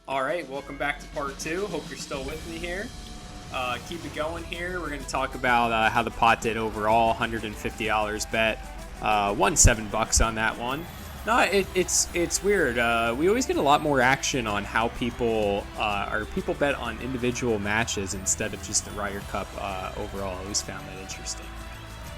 All right, welcome back to part two. Hope you're still with me here. Keep it going here. We're going to talk about how the pot did overall. $150 bet. Won $7 on that one. No, it's weird. We always get a lot more action on how people bet on individual matches instead of just the Ryder Cup overall. I always found that interesting.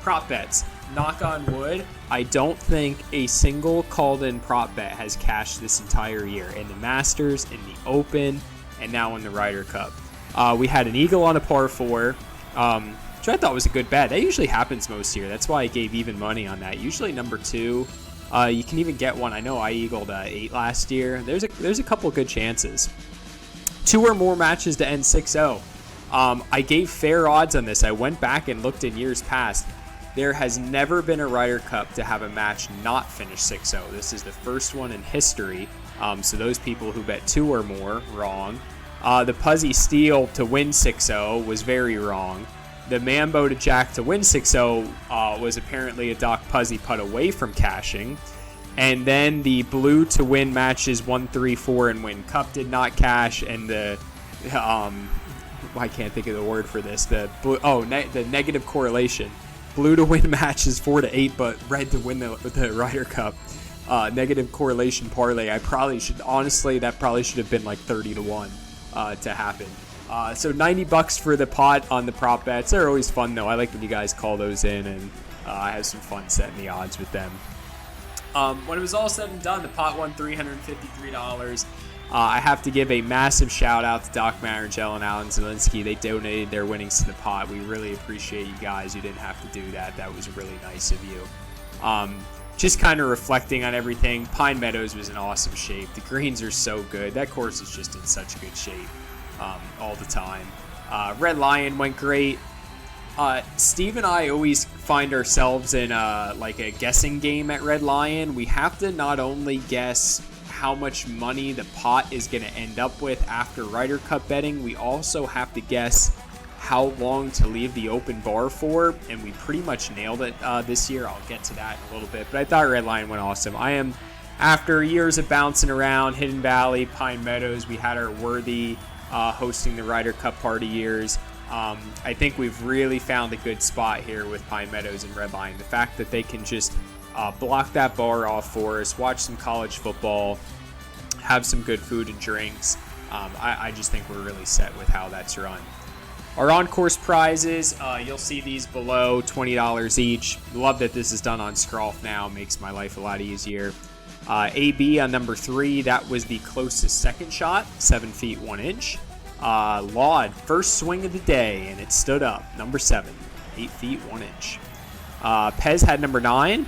Prop bets. Knock on wood, I don't think a single called-in prop bet has cashed this entire year in the Masters, in the Open, and now in the Ryder Cup. We had an eagle on a par 4, which I thought was a good bet. That usually happens most year. That's why I gave even money on that. Usually number 2, you can even get one. I know I eagled 8 last year. There's a couple good chances. 2 or more matches to end 6-0. I gave fair odds on this. I went back and looked in years past. There has never been a Ryder Cup to have a match not finish 6-0. This is the first one in history. So those people who bet 2 or more, wrong. The Puzzy Steal to win 6-0 was very wrong. The Mambo to Jack to win 6-0 was apparently a Doc Puzzy putt away from cashing. And then the Blue to win matches 1, 3, 4 and win Cup did not cash. And the I can't think of the word for this. The negative correlation. Blue to win matches 4 to 8, but red to win the Ryder Cup. Negative correlation parlay. That probably should have been like 30 to 1 to happen. So $90 for the pot on the prop bets. They're always fun though. I like when you guys call those in, and I have some fun setting the odds with them. When it was all said and done, the pot won $353. I have to give a massive shout out to Doc Marangel and Alan Zielinski. They donated their winnings to the pot. We really appreciate you guys. You didn't have to do that. That was really nice of you. Just kind of reflecting on everything. Pine Meadows was in awesome shape. The greens are so good. That course is just in such good shape all the time. Red Lion went great. Steve and I always find ourselves in like a guessing game at Red Lion. We have to not only guess how much money the pot is going to end up with after Ryder Cup betting, we also have to guess how long to leave the open bar for, and we pretty much nailed it this year. I'll get to that in a little bit, but I thought Red Lion went awesome. After years of bouncing around, Hidden Valley, Pine Meadows, we had our worthy hosting the Ryder Cup party years. I think we've really found a good spot here with Pine Meadows and Red Lion. The fact that they can just block that bar off for us, watch some college football, have some good food and drinks. I just think we're really set with how that's run. Our on-course prizes, you'll see these below, $20 each. Love that this is done on Scrolf now. Makes my life a lot easier. AB on number 3, that was the closest second shot, 7 feet 1 inch. Laud, first swing of the day, and it stood up, number 7, 8 feet 1 inch. Pez had number 9.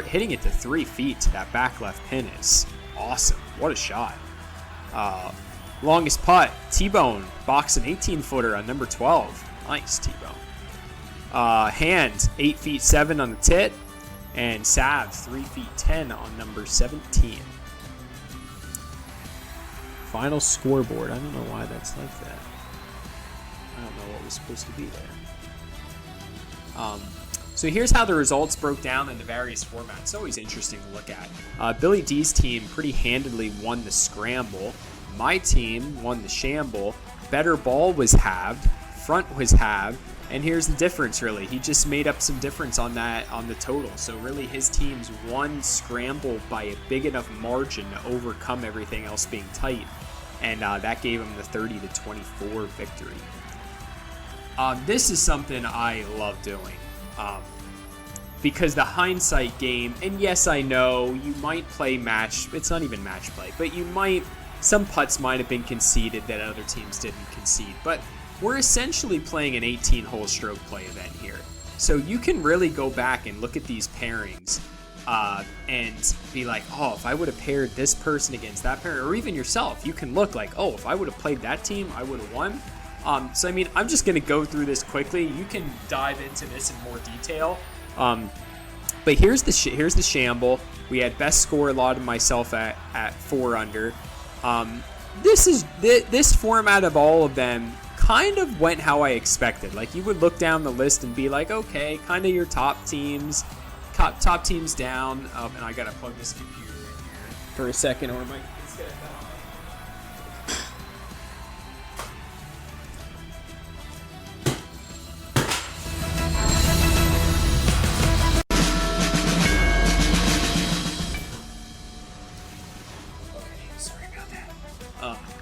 Hitting it to 3 feet to that back left pin is awesome. What a shot. Longest putt, T-Bone, box an 18-footer on number 12. Nice, T-Bone. Hand, 8 feet 7 on the tit. And Sav, 3 feet 10 on number 17. Final scoreboard. I don't know why that's like that. I don't know what was supposed to be there. So here's how the results broke down in the various formats. It's always interesting to look at. Billy D's team pretty handedly won the scramble. My team won the shamble. Better ball was halved. Front was halved. And here's the difference, really. He just made up some difference on the total. So really his teams won scramble by a big enough margin to overcome everything else being tight. And that gave him the 30-24 victory. This is something I love doing. Because the hindsight game, and yes, I know you might play it's not even match play, but some putts might have been conceded that other teams didn't concede, but we're essentially playing an 18-hole stroke play event here. So you can really go back and look at these pairings and be like, oh, if I would have paired this person against that pair, or even yourself, you can look like, oh, if I would have played that team, I would have won. So, I mean, I'm just going to go through this quickly. You can dive into this in more detail. But here's the shamble. We had best score allotted myself at 4 under. This format of all of them kind of went how I expected. Like, you would look down the list and be like, okay, kind of your top teams down. And I got to plug this computer in here for a second, or it's going to die.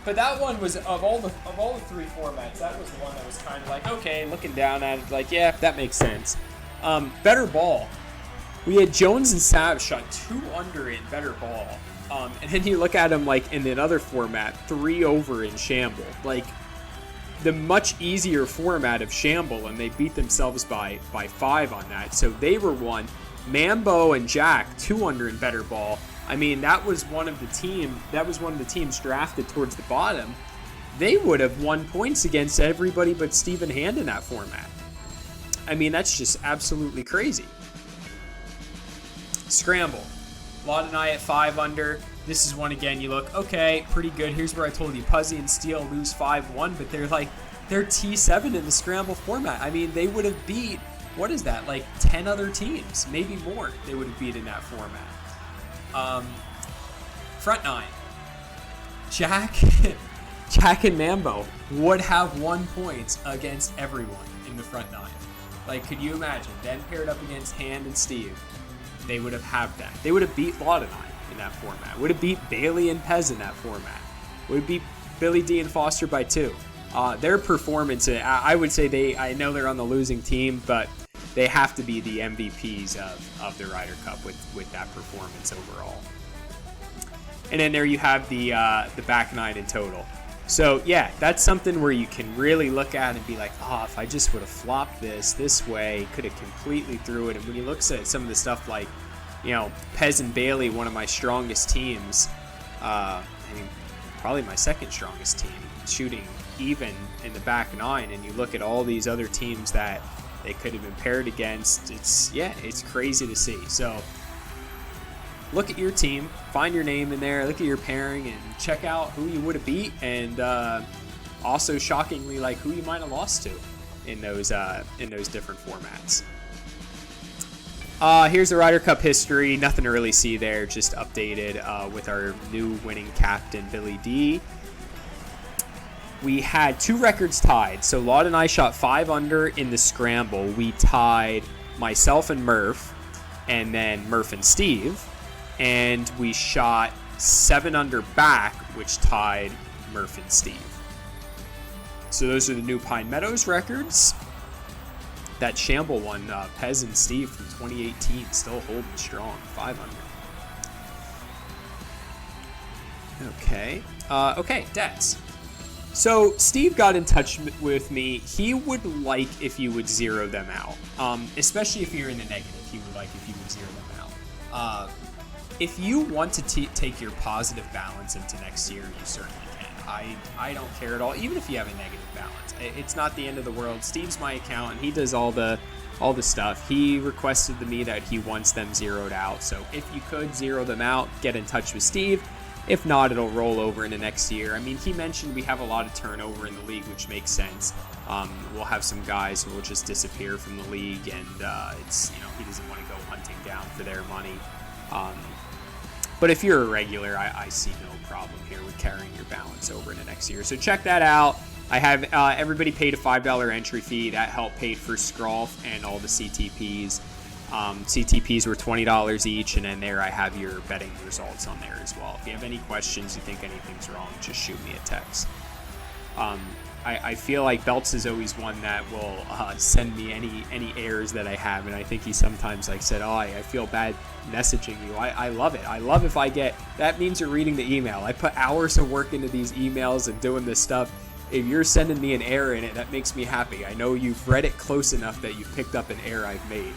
But that one was, of all the three formats, that was the one that was kind of like, okay, looking down at it, like, yeah, that makes sense. Better ball. We had Jones and Sav shot 2 under in better ball. And then you look at them like in another format, 3 over in Shamble. Like the much easier format of Shamble, and they beat themselves by 5 on that. So they were 1. Mambo and Jack 2 under in better ball. I mean, that was one of the teams drafted towards the bottom. They would have won points against everybody but Steve and Hand in that format. I mean, that's just absolutely crazy. Scramble. Lot and I at 5 under. This is one again. You look, okay, pretty good. Here's where I told you Puzzy and Steele lose 5-1, but they're T7 in the scramble format. I mean, they would have beat, what is that, like 10 other teams, maybe more. They would have beat in that format. Front 9. Jack and Mambo would have won points against everyone in the front 9. Like, could you imagine? Then paired up against Hand and Steve, they would have had that. They would have beat Laud and I in that format. Would have beat Bailey and Pez in that format. Would have beat Billy D and Foster by 2. Their performance, I would say I know they're on the losing team, but they have to be the MVPs of the Ryder Cup with that performance overall. And then there you have the back 9 in total. So yeah, that's something where you can really look at and be like, oh, if I just would have flopped this way, could have completely threw it. And when you look at some of the stuff like, you know, Pez and Bailey, one of my strongest teams, I mean, probably my second strongest team, shooting even in the back 9, and you look at all these other teams that they could have been paired against, it's crazy to see. So look at your team, find your name in there, look at your pairing, and check out who you would have beat, and also shockingly, like who you might have lost to in those different formats. Here's the Ryder Cup history. Nothing to really see there, just updated with our new winning captain, Billy D. We had 2 records tied. So Laud and I shot 5 under in the scramble. We tied myself and Murph, and then Murph and Steve. And we shot 7 under back, which tied Murph and Steve. So those are the new Pine Meadows records. That Shamble one, Pez and Steve from 2018, still holding strong, 5 under. Okay, debts. So Steve got in touch with me. He would like if you would zero them out, especially if you're in the negative. He would like if you would zero them out. If you want to take your positive balance into next year, you certainly can. I don't care at all, even if you have a negative balance. It's not the end of the world. Steve's my accountant. He does all the stuff. He requested to me that he wants them zeroed out. So if you could zero them out, get in touch with Steve. If not, it'll roll over into next year. I mean, he mentioned we have a lot of turnover in the league, which makes sense. We'll have some guys who will just disappear from the league, and it's, you know, he doesn't want to go hunting down for their money. But if you're a regular, I see no problem here with carrying your balance over into next year. So check that out. I have everybody paid a $5 entry fee. That helped pay for Scrolf and all the CTPs. CTPs were $20 each, and then there I have your betting results on there as well. If you have any questions, you think anything's wrong, just shoot me a text. I feel like Belts is always one that will send me any errors that I have, and I think he sometimes like said, oh, I feel bad messaging you. I love it. I love if I get, that means you're reading the email. I put hours of work into these emails and doing this stuff. If you're sending me an error in it, that makes me happy. I know you've read it close enough that you've picked up an error I've made.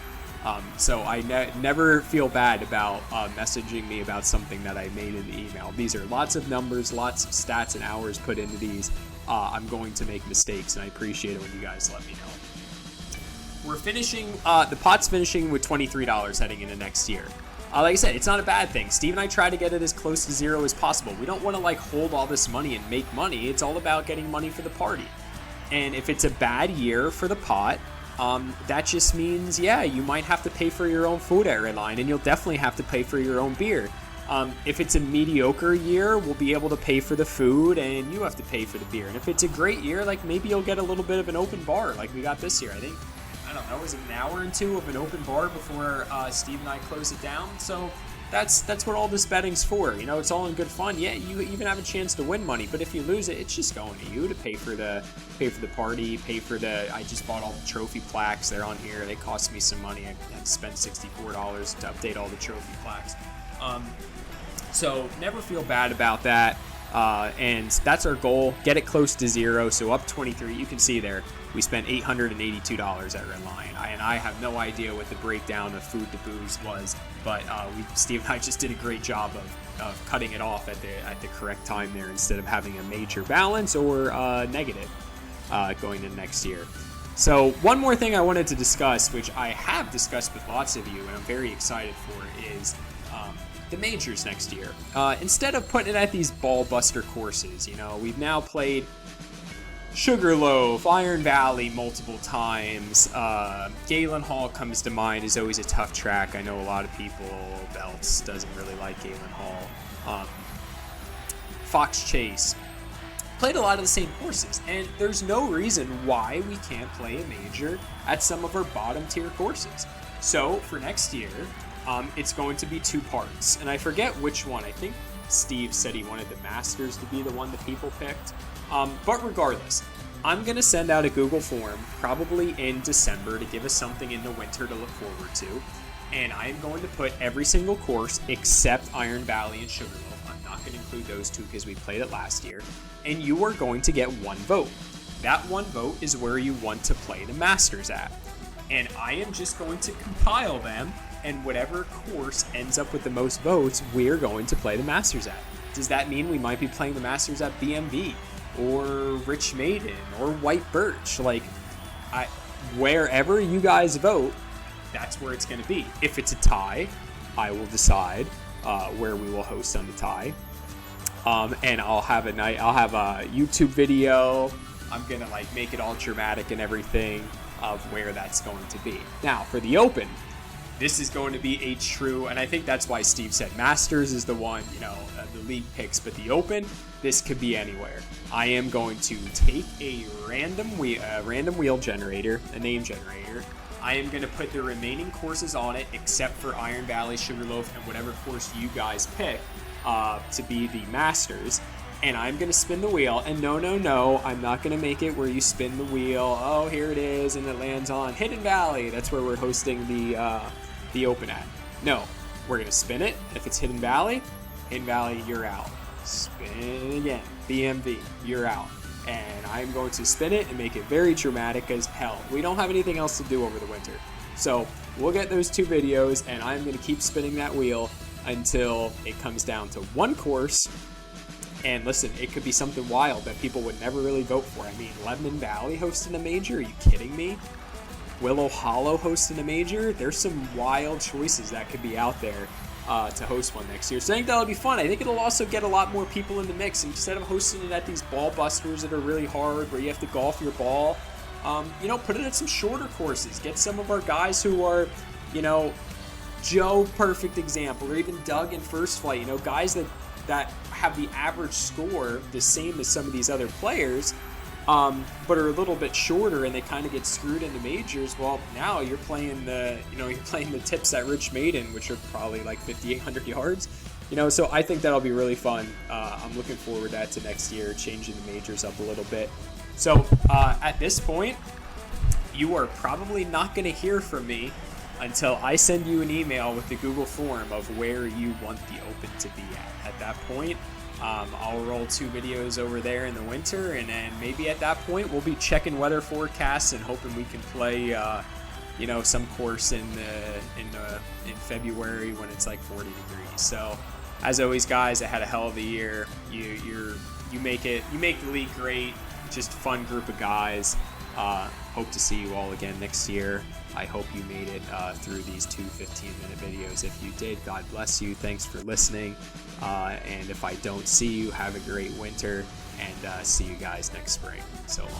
So I never feel bad about messaging me about something that I made in the email. These are lots of numbers, lots of stats and hours put into these. I'm going to make mistakes, and I appreciate it when you guys let me know. We're finishing, the pot's finishing with $23 heading into next year. Like I said, it's not a bad thing. Steve and I try to get it as close to zero as possible. We don't want to like hold all this money and make money. It's all about getting money for the party. And if it's a bad year for the pot, that just means, yeah, you might have to pay for your own food at Redline, and you'll definitely have to pay for your own beer. If it's a mediocre year, we'll be able to pay for the food, and you have to pay for the beer. And if it's a great year, like maybe you'll get a little bit of an open bar like we got this year. I don't know, is it an hour or two of an open bar before Steve and I close it down? So that's what all this betting's for. You know, it's all in good fun. Yeah, you even have a chance to win money, but if you lose it, it's just going to you to pay for the party, pay for the. I just bought all the trophy plaques. They're on here. They cost me some money. I had to spend $64 to update all the trophy plaques. So never feel bad about that. And that's our goal. Get it close to zero. So up 23. You can see there we spent $882 at Redline. And I have no idea what the breakdown of food to booze was, but Steve and I just did a great job of cutting it off at the correct time there, instead of having a major balance or negative going into next year. So one more thing I wanted to discuss, which I have discussed with lots of you and I'm very excited for, is the majors next year. Instead of putting it at these ball buster courses, you know, we've now played Sugarloaf, Iron Valley multiple times. Galen Hall comes to mind, is always a tough track. I know a lot of people, Belts doesn't really like Galen Hall. Fox Chase. Played a lot of the same courses, and there's no reason why we can't play a major at some of our bottom tier courses. So for next year, it's going to be 2 parts, and I forget which one. I think Steve said he wanted the Masters to be the one that people picked. But regardless, I'm going to send out a Google form probably in December to give us something in the winter to look forward to. And I am going to put every single course except Iron Valley and Sugarloaf. I'm not going to include those 2 because we played it last year. And you are going to get 1 vote. That 1 vote is where you want to play the Masters at. And I am just going to compile them, and whatever course ends up with the most votes, we're going to play the Masters at. Does that mean we might be playing the Masters at BMV? Or Rich Maiden, or White Birch? Like, wherever you guys vote, that's where it's going to be. If it's a tie, I will decide where we will host on the tie. And I'll have a YouTube video. I'm gonna like make it all dramatic and everything of where that's going to be. Now for the Open, this is going to be a true, and I think that's why Steve said Masters is the one, you know, the league picks, but the Open, this could be anywhere. I am going to take a random wheel generator, a name generator. I am going to put the remaining courses on it, except for Iron Valley, Sugarloaf, and whatever course you guys pick to be the Masters. And I'm going to spin the wheel, and no, I'm not going to make it where you spin the wheel, oh, here it is, and it lands on Hidden Valley. That's where we're hosting the Open at. No, we're going to spin it. If it's Hidden Valley, you're out. Spin again, BMV, you're out. And I'm going to spin it and make it very dramatic as hell. We don't have anything else to do over the winter. So we'll get those 2 videos, and I'm going to keep spinning that wheel until it comes down to 1 course. And listen, it could be something wild that people would never really vote for. I mean, Lebanon Valley hosting a major? Are you kidding me? Willow Hollow hosting a major? There's some wild choices that could be out there to host one next year. So I think that'll be fun. I think it'll also get a lot more people in the mix. Instead of hosting it at these ball busters that are really hard, where you have to golf your ball, you know, put it at some shorter courses. Get some of our guys who are, you know, Joe, perfect example, or even Doug in First Flight, you know, guys that have the average score the same as some of these other players, but are a little bit shorter, and they kind of get screwed in the majors. Well, now you're playing the tips at Rich Maiden, which are probably like 5,800 yards. You know, so I think that'll be really fun. I'm looking forward to that to next year, changing the majors up a little bit. So at this point, you are probably not going to hear from me until I send you an email with the Google form of where you want the Open to be at. At that point, I'll roll 2 videos over there in the winter, and then maybe at that point we'll be checking weather forecasts and hoping we can play, you know, some course in February when it's like 40 degrees. So, as always, guys, I had a hell of a year. You make the league great. Just a fun group of guys. Hope to see you all again next year. I hope you made it through these 2 15-minute videos. If you did, God bless you. Thanks for listening. And if I don't see you, have a great winter, and see you guys next spring. So long.